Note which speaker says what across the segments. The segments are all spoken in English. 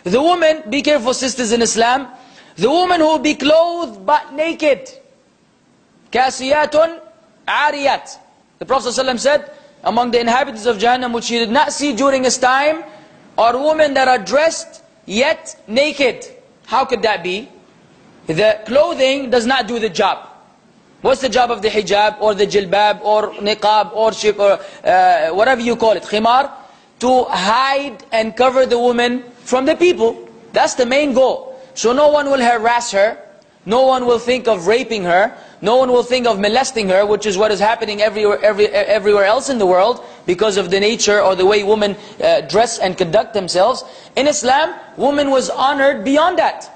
Speaker 1: The woman, be careful sisters in Islam, the woman who will be clothed but naked. Kasiyatun ariyat. The Prophet ﷺ said, among the inhabitants of Jahannam, which he did not see during his time, are women that are dressed yet naked. How could that be? The clothing does not do the job. What's the job of the hijab or the jilbab or niqab or shib or whatever you call it, khimar? To hide and cover the woman from the people. That's the main goal. So no one will harass her, no one will think of raping her, no one will think of molesting her, which is what is happening everywhere else in the world because of the nature or the way women dress and conduct themselves. In Islam, woman was honored beyond that.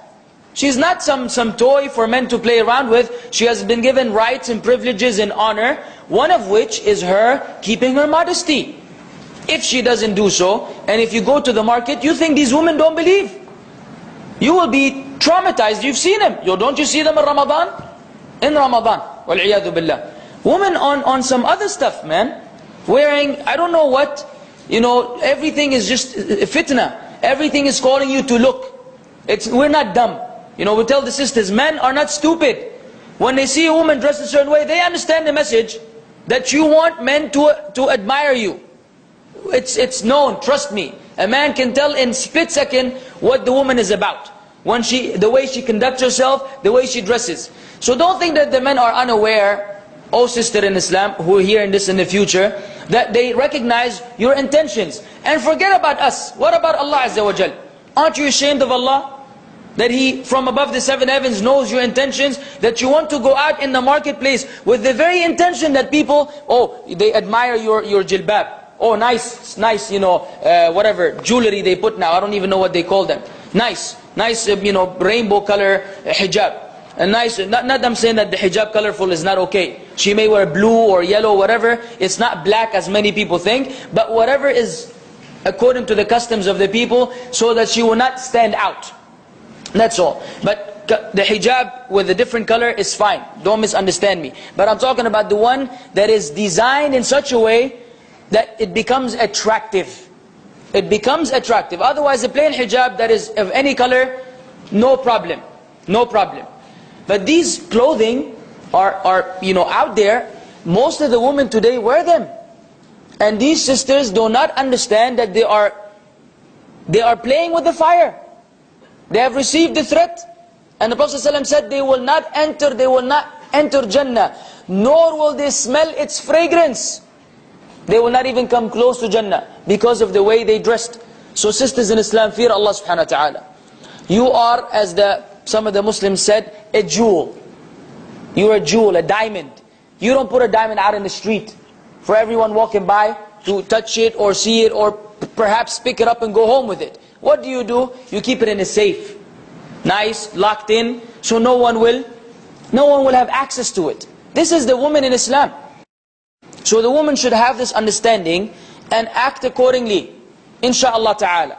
Speaker 1: She's not some toy for men to play around with. She has been given rights and privileges and honor, one of which is her keeping her modesty. If she doesn't do so, and if you go to the market, you think these women don't believe. You will be traumatized. You've seen them. Don't you see them in Ramadan? In Ramadan. Wal-iyadhu billah. Women on some other stuff, man. Wearing, I don't know what, everything is just fitna. Everything is calling you to look. We're not dumb. We tell the sisters, men are not stupid. When they see a woman dressed a certain way, they understand the message that you want men to admire you. It's known, trust me. A man can tell in split second what the woman is about. The way she conducts herself, the way she dresses. So don't think that the men are unaware, oh sister in Islam, who are hearing this in the future, that they recognize your intentions. And forget about us. What about Allah Azza wa Jal? Aren't you ashamed of Allah? That He, from above the 7 heavens, knows your intentions, that you want to go out in the marketplace with the very intention that people, they admire your jilbab. Oh, nice, whatever, jewelry they put now, I don't even know what they call them. Nice, rainbow color hijab. And nice, not I'm saying that the hijab colorful is not okay. She may wear blue or yellow, whatever. It's not black as many people think, but whatever is according to the customs of the people, so that she will not stand out. That's all. But the hijab with a different color is fine. Don't misunderstand me. But I'm talking about the one that is designed in such a way that it becomes attractive. It becomes attractive. Otherwise, a plain hijab that is of any color, no problem. No problem. But these clothing are out there. Most of the women today wear them. And these sisters do not understand that they are playing with the fire. They have received the threat, and the Prophet ﷺ said they will not enter Jannah, nor will they smell its fragrance. They will not even come close to Jannah because of the way they dressed. So sisters in Islam, fear Allah subhanahu wa ta'ala. You are, as some of the Muslims said, a jewel. You are a jewel, a diamond. You don't put a diamond out in the street for everyone walking by to touch it or see it or perhaps pick it up and go home with it. What do? You keep it in a safe. Nice, locked in, so no one will have access to it. This is the woman in Islam. So the woman should have this understanding and act accordingly. Insha'Allah ta'ala.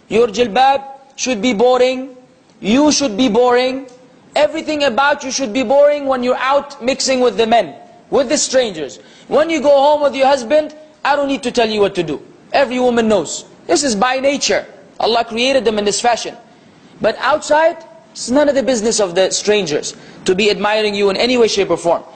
Speaker 1: Your jilbab should be boring. You should be boring. Everything about you should be boring when you're out mixing with the men, with the strangers. When you go home with your husband, I don't need to tell you what to do. Every woman knows. This is by nature. Allah created them in this fashion. But outside, it's none of the business of the strangers to be admiring you in any way, shape or form.